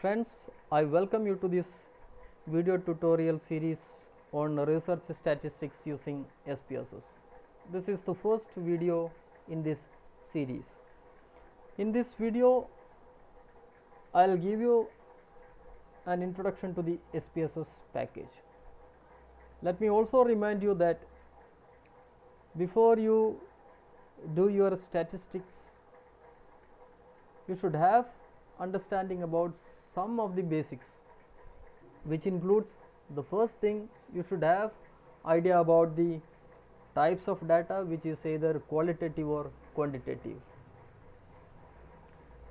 Friends, I welcome you to this video tutorial series on research statistics using SPSS. This is the first video in this series. In this video, I will give you an introduction to the SPSS package. Let me also remind you that before you do your statistics, you should have understanding about some of the basics, which includes the first thing, you should have idea about the types of data, which is either qualitative or quantitative.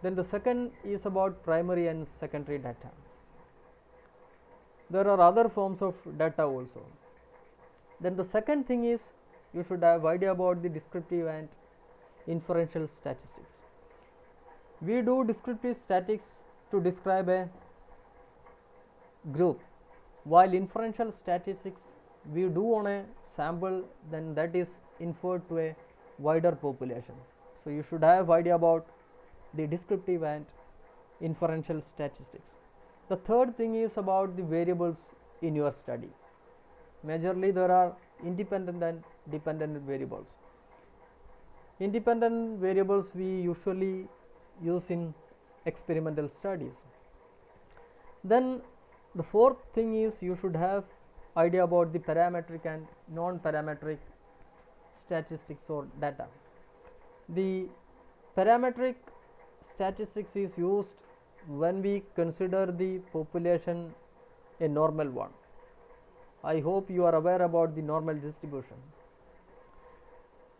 Then the second is about primary and secondary data. There are other forms of data also. Then the second thing is you should have idea about the descriptive and inferential statistics. We do descriptive statistics to describe a group, while inferential statistics we do on a sample, then that is inferred to a wider population. So you should have idea about the descriptive and inferential statistics. The third thing is about the variables in your study. Majorly there are independent and dependent variables. Independent variables we usually use in experimental studies. Then the fourth thing is you should have idea about the parametric and non-parametric statistics or data. The parametric statistics is used when we consider the population a normal one. I hope you are aware about the normal distribution.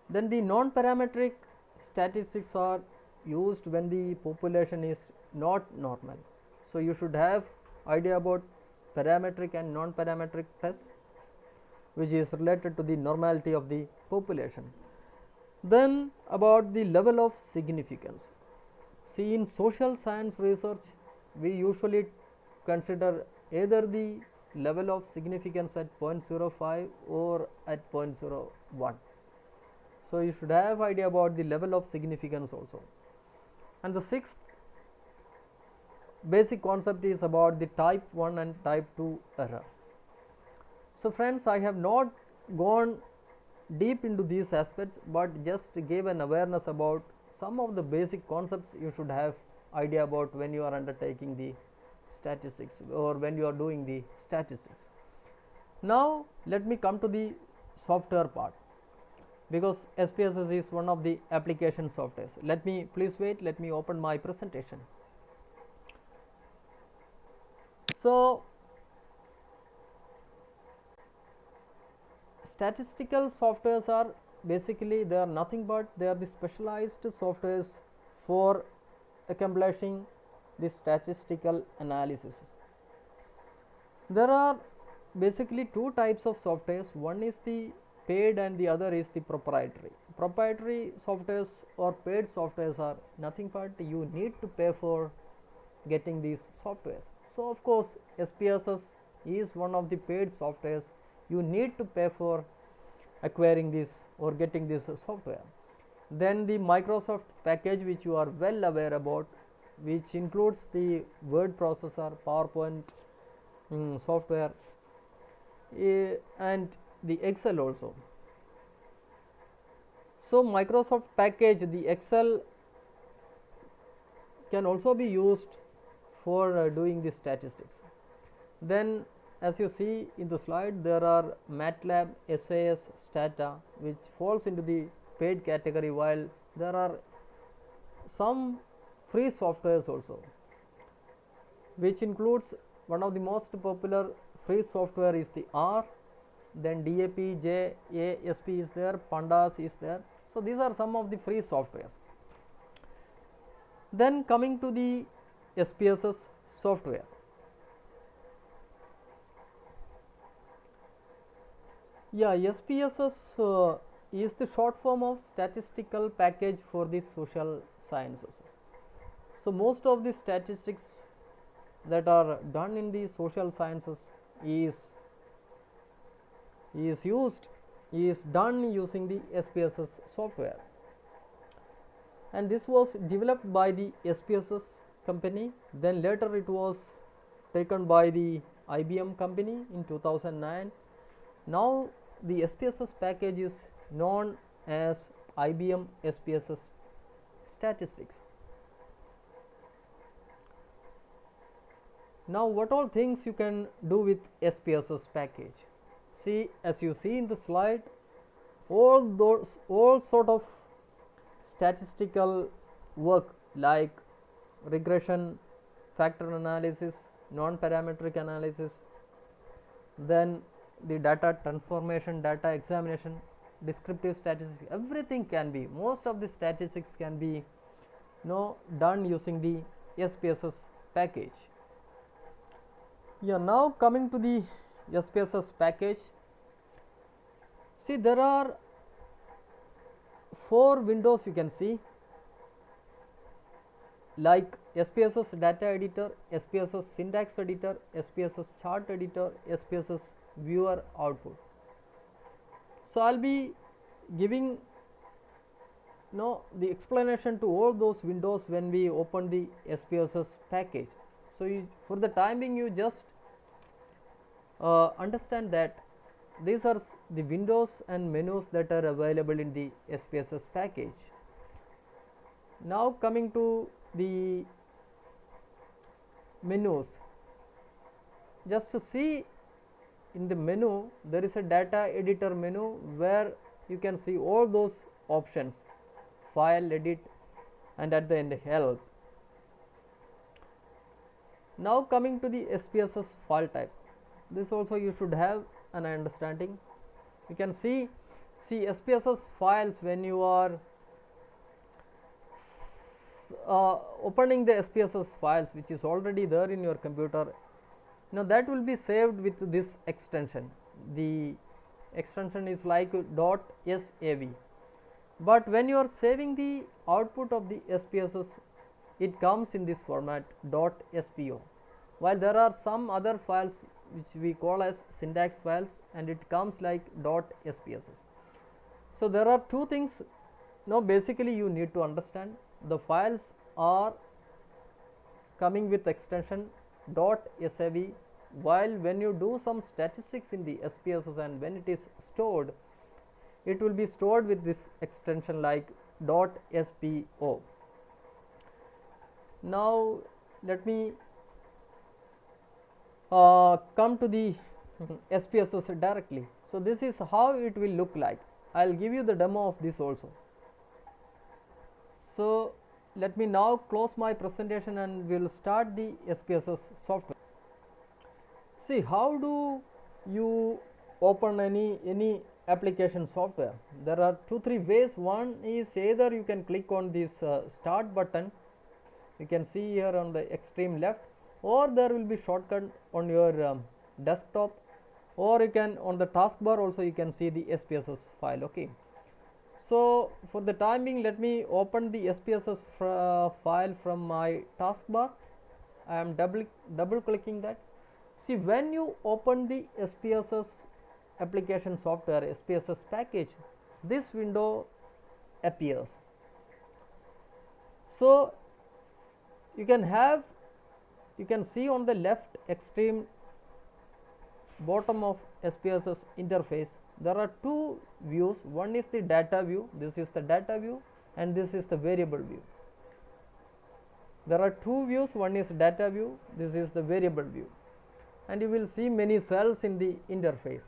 Then the non-parametric statistics are used when the population is not normal. So you should have idea about parametric and non-parametric tests, which is related to the normality of the population. Then about the level of significance. See, in social science research we usually consider either the level of significance at 0.05 or at 0.01. So you should have idea about the level of significance also. And the sixth basic concept is about the type 1 and type 2 error. So friends, I have not gone deep into these aspects, but just gave an awareness about some of the basic concepts you should have idea about when you are undertaking the statistics or when you are doing the statistics. Now let me come to the software part, because SPSS is one of the application softwares. Let me, please wait, let me open my presentation. So statistical softwares are basically, they are nothing but they are the specialized softwares for accomplishing the statistical analysis. There are basically two types of softwares. One is the paid and the other is the proprietary. Proprietary softwares or paid softwares are nothing but you need to pay for getting these softwares. So of course SPSS is one of the paid softwares. You need to pay for acquiring this or getting this software. Then the Microsoft package, which you are well aware about, which includes the word processor, PowerPoint software, and the Excel also. So Microsoft package, the Excel can also be used for doing the statistics. Then as you see in the slide, there are MATLAB, SAS, Stata, which falls into the paid category, while there are some free softwares also, which includes one of the most popular free software is the R, then DAP, JASP is there, Pandas is there. So these are some of the free softwares. Then coming to the SPSS software. Yeah, SPSS is the short form of statistical package for the social sciences. So most of the statistics that are done in the social sciences is done using the SPSS software, and this was developed by the SPSS company, then later it was taken by the IBM company in 2009. Now the SPSS package is known as IBM SPSS Statistics. Now what all things you can do with SPSS package? See, as you see in the slide, all sort of statistical work like regression, factor analysis, non-parametric analysis, then the data transformation, data examination, descriptive statistics, everything can be, most of the statistics can be done using the SPSS package. Yeah, now coming to the SPSS package, see there are 4 windows you can see, like SPSS data editor, SPSS syntax editor, SPSS chart editor, SPSS viewer output. So I'll be giving the explanation to all those windows when we open the SPSS package. So for the time being, you just understand that these are the windows and menus that are available in the SPSS package. Now coming to the menus, just to see in the menu there is a data editor menu where you can see all those options, file, edit, and at the end help. Now coming to the SPSS file type, this also you should have an understanding. You can see SPSS files when you are opening the SPSS files which is already there in your computer, that will be saved with this extension. The extension is like .sav, but when you are saving the output of the SPSS, it comes in this format .spo, while there are some other files which we call as syntax files and it comes like .spss. So there are 2 things basically you need to understand. The files are coming with extension .sav, while when you do some statistics in the SPSS and when it is stored, it will be stored with this extension like .spo. Now let me come to the SPSS directly. So this is how it will look like. I will give you the demo of this also. So let me now close my presentation and we will start the SPSS software. See, how do you open any application software? There are 2-3 ways. One is either you can click on this start button, you can see here on the extreme left, or there will be shortcut on your desktop, or you can on the taskbar also you can see the SPSS file. Okay, so for the time being, let me open the SPSS file from my taskbar. I am double clicking that. See, when you open the SPSS application software, SPSS package, this window appears. So you can see on the left extreme bottom of SPSS interface, there are 2 views. One is the data view, this is the data view, and this is the variable view. There are 2 views, one is data view, this is the variable view, and you will see many cells in the interface.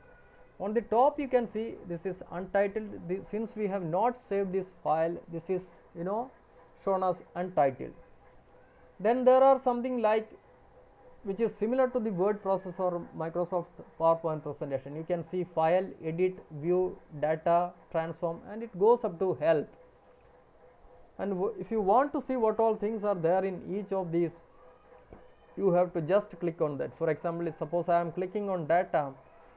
On the top you can see this is untitled. Since we have not saved this file, this is shown as untitled. Then there are something like which is similar to the word processor or Microsoft PowerPoint presentation. You can see file, edit, view, data, transform, and it goes up to help. And if you want to see what all things are there in each of these, you have to just click on that. For example, suppose I am clicking on data,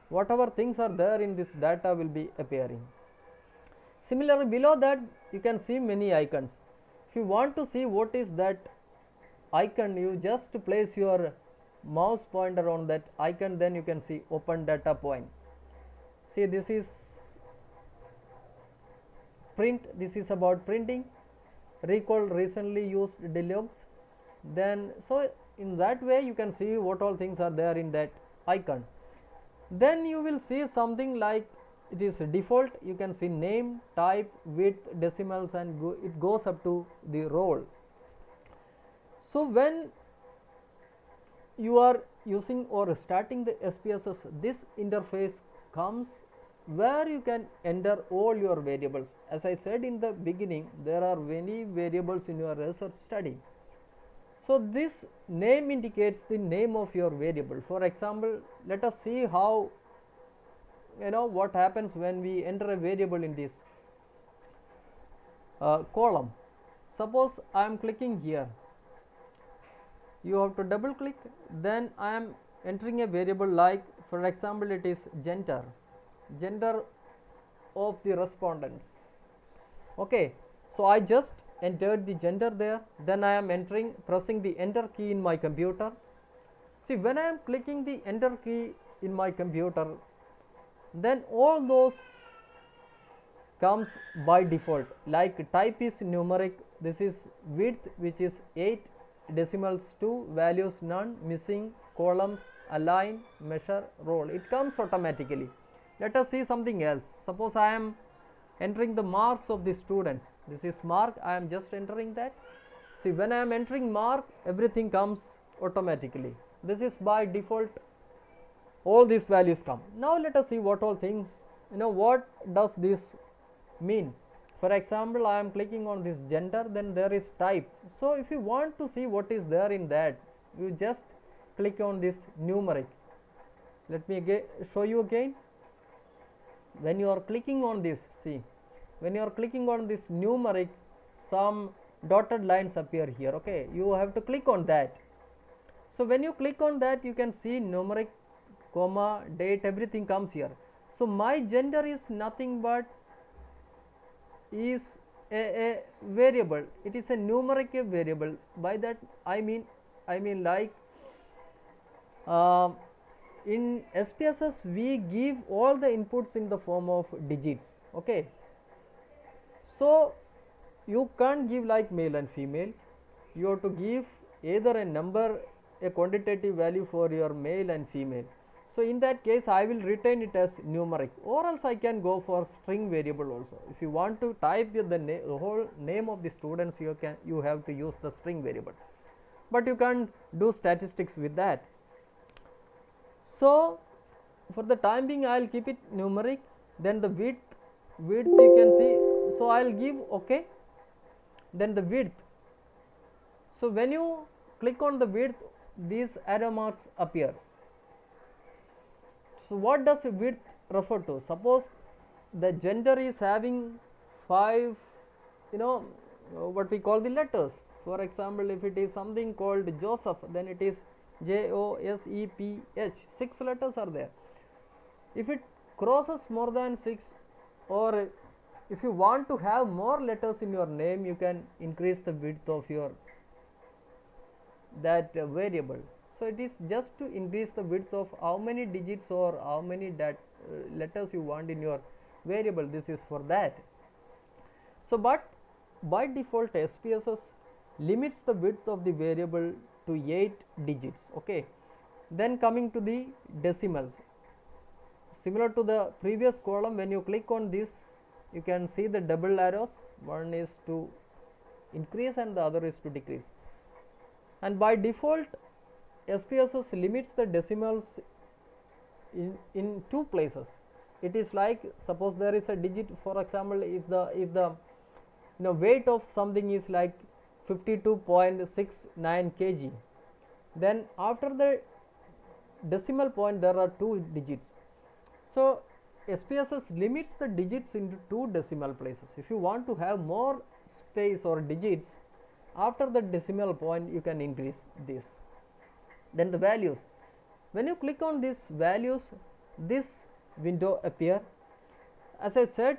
whatever things are there in this data will be appearing. Similarly, below that you can see many icons. If you want to see what is that icon, you just place your mouse pointer on that icon, then you can see open data point. See, this is print, this is about printing, recall recently used dialogues, Then so in that way you can see what all things are there in that icon. Then you will see something like it is default. You can see name, type, width, decimals, and it goes up to the role. So when you are using or starting the SPSS, this interface comes where you can enter all your variables. As I said in the beginning, there are many variables in your research study. So this name indicates the name of your variable. For example, let us see how, what happens when we enter a variable in this column. Suppose I am clicking here. You have to double click, then I am entering a variable like, for example, it is gender of the respondents. Okay, so I just entered the gender there, then I am pressing the enter key in my computer. See, when I am clicking the enter key in my computer, then all those comes by default, like type is numeric, this is width which is 8, decimals 2, values none, missing, columns, align, measure, roll, it comes automatically. Let us see something else. Suppose I am entering the marks of the students, this is mark, I am just entering that. See, when I am entering mark, everything comes automatically. This is by default, all these values come. Now let us see what all things, what does this mean. For example, I am clicking on this gender, then there is type. So if you want to see what is there in that, you just click on this numeric. Let me show you again. When you are clicking on this, see, when you are clicking on this numeric, some dotted lines appear here. Okay, you have to click on that. So when you click on that, you can see numeric, comma, date, everything comes here. So my gender is nothing but is a variable. It is a numeric variable. By that I mean like in SPSS we give all the inputs in the form of digits. Okay, so you can't give like male and female. You have to give either a number, a quantitative value for your male and female. So in that case I will retain it as numeric, or else I can go for string variable also. If you want to type the whole name of the students, you have to use the string variable, but you can't do statistics with that. So for the time being I will keep it numeric. Then the width you can see, so I will give OK. Then the width, so when you click on the width, these arrow marks appear. So what does width refer to? Suppose the gender is having 5, what we call the letters. For example, if it is something called Joseph, then it is JOSEPH, 6 letters are there. If it crosses more than 6, or if you want to have more letters in your name, you can increase the width of your that variable. So it is just to increase the width of how many digits or how many letters you want in your variable. This is for that. So but by default SPSS limits the width of the variable to 8 digits. Okay, then coming to the decimals, similar to the previous column, when you click on this, you can see the double arrows. One is to increase and the other is to decrease. And by default SPSS limits the decimals in 2 places. It is like, suppose there is a digit, for example, if the weight of something is like 52.69 kg, then after the decimal point there are 2 digits. So SPSS limits the digits into 2 decimal places. If you want to have more space or digits after the decimal point, you can increase this. Then the values, when you click on these values, this window appear. As I said,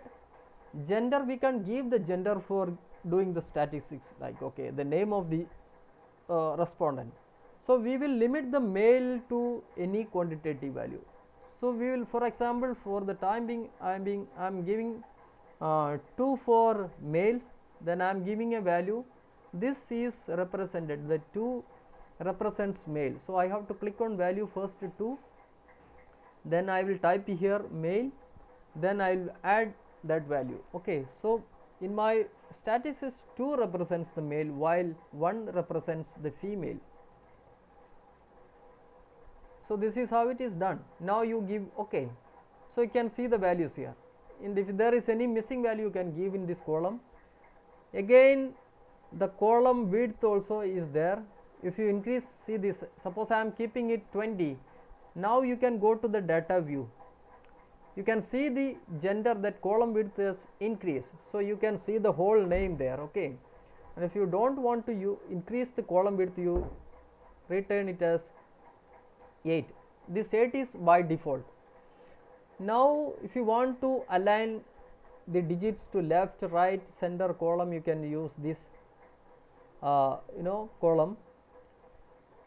gender, we can give the gender for doing the statistics, like okay, the name of the respondent. So we will limit the male to any quantitative value. So we will, for example, for the time being I am giving 2 for males, then I am giving a value this is represented, the 2 represents male. So I have to click on value first 2, then I will type here male, then I will add that value. Okay, so in my statistics 2 represents the male while 1 represents the female. So this is how it is done. Now you give OK. So you can see the values here, and if there is any missing value you can give in this column. Again the column width also is there. If you increase, see this, suppose I am keeping it 20. Now you can go to the data view. You can see the gender, that column width is increased. So you can see the whole name there. Okay, and if you don't want to increase the column width, you return it as 8. This 8 is by default. Now if you want to align the digits to left, right, center column, you can use this column.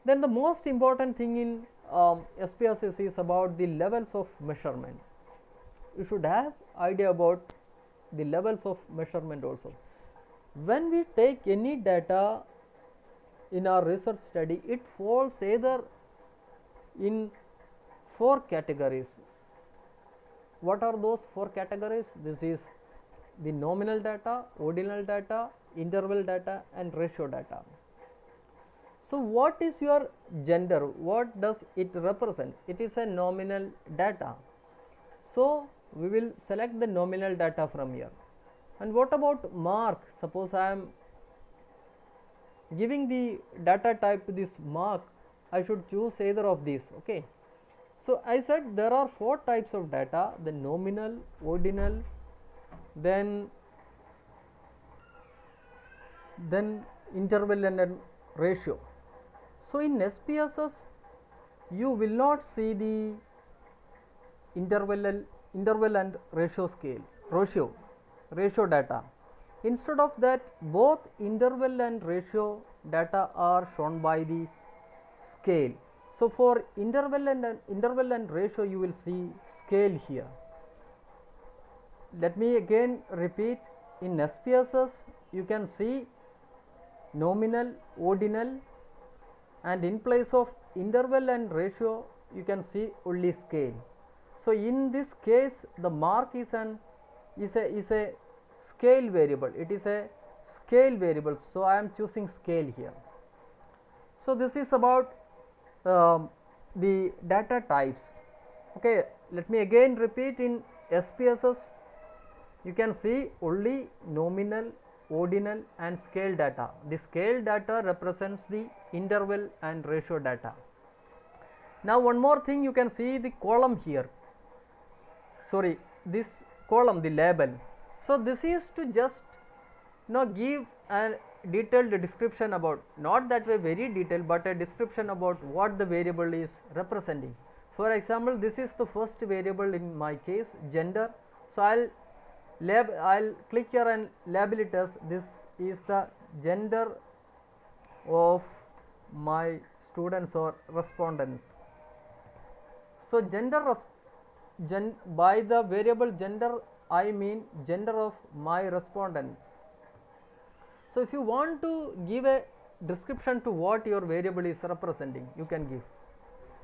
Then the most important thing in SPSS is about the levels of measurement. You should have idea about the levels of measurement also. When we take any data in our research study, it falls either in 4 categories. What are those 4 categories? This is the nominal data, ordinal data, interval data and ratio data. So what is your gender? What does it represent? It is a nominal data. So we will select the nominal data from here. And what about mark? Suppose I am giving the data type to this mark, I should choose either of these. Okay, so I said there are 4 types of data: the nominal, ordinal, then interval and then ratio. So in SPSS you will not see the interval and ratio scales, ratio data. Instead of that, both interval and ratio data are shown by the scale. So for interval and ratio you will see scale here. Let me again repeat, in SPSS you can see nominal, ordinal, and in place of interval and ratio you can see only scale. So in this case the mark is a scale variable. It is a scale variable, so I am choosing scale here. So this is about the data types. Okay, let me again repeat, in SPSS you can see only nominal, ordinal and scale data. The scale data represents the interval and ratio data. Now one more thing, you can see the column here, sorry, this column, the label. So this is to just give a detailed description about, not that way very detailed, but a description about what the variable is representing. For example, this is the first variable in my case, gender. So I'll click here and label it as, this is the gender of my students or respondents. So by the variable gender I mean gender of my respondents. So if you want to give a description to what your variable is representing, you can give.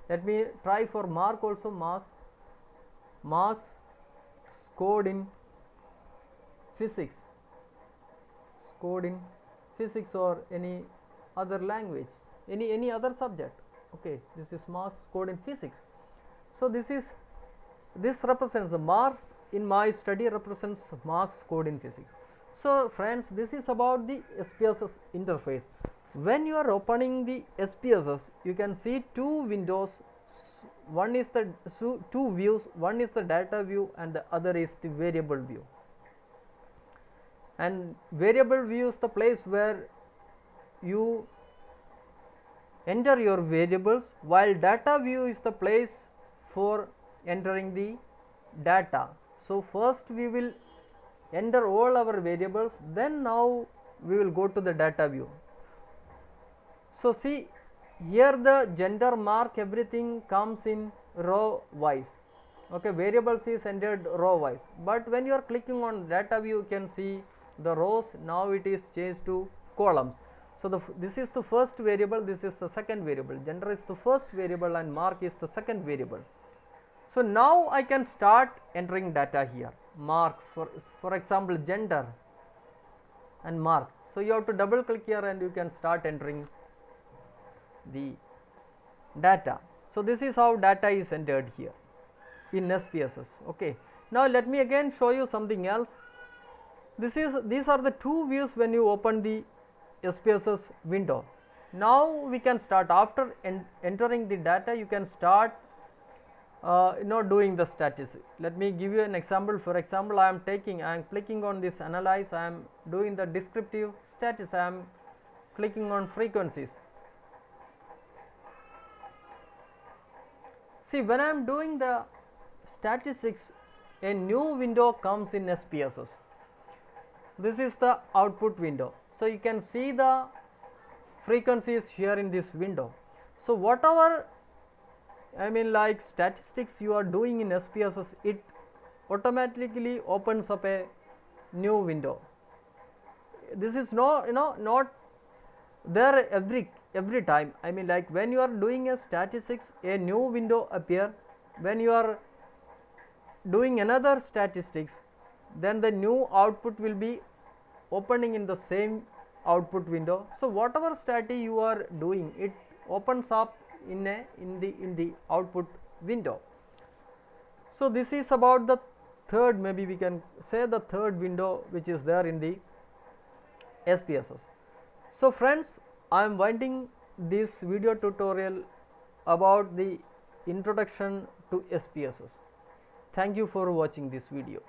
Let me try for mark also. Marks scored in physics, or any other language, any other subject. Okay, this is marks scored in physics. So this represents the marks in my study, represents marks scored in physics. So friends, this is about the SPSS interface. When you are opening the SPSS, you can see 2 windows. One is the 2 views, one is the data view and the other is the variable view. And variable view is the place where you enter your variables, while data view is the place for entering the data. So first we will enter all our variables, then now we will go to the data view. So see here, the gender, mark, everything comes in row wise. Okay, variables is entered row wise, but when you are clicking on data view, you can see the rows, now it is changed to columns. So this is the first variable, this is the second variable. Gender is the first variable and mark is the second variable. So now I can start entering data here. Mark, for example, gender and mark. So you have to double click here and you can start entering the data. So this is how data is entered here in SPSS. Okay. Now let me again show you something else. These are the two views when you open the SPSS window. Now we can start, after entering the data, you can start doing the statistics. Let me give you an example. For example, I am clicking on this analyze, I am doing the descriptive statistics, I am clicking on frequencies. See, when I am doing the statistics, a new window comes in SPSS. This is the output window. So you can see the frequencies here in this window. So whatever like statistics you are doing in SPSS, it automatically opens up a new window. This is not there every time. Like when you are doing a statistics, a new window appear. When you are doing another statistics, then the new output will be opening in the same output window. So whatever study you are doing, it opens up in the output window. So this is about the third, maybe we can say the third window which is there in the SPSS. So friends, I am winding this video tutorial about the introduction to SPSS. Thank you for watching this video.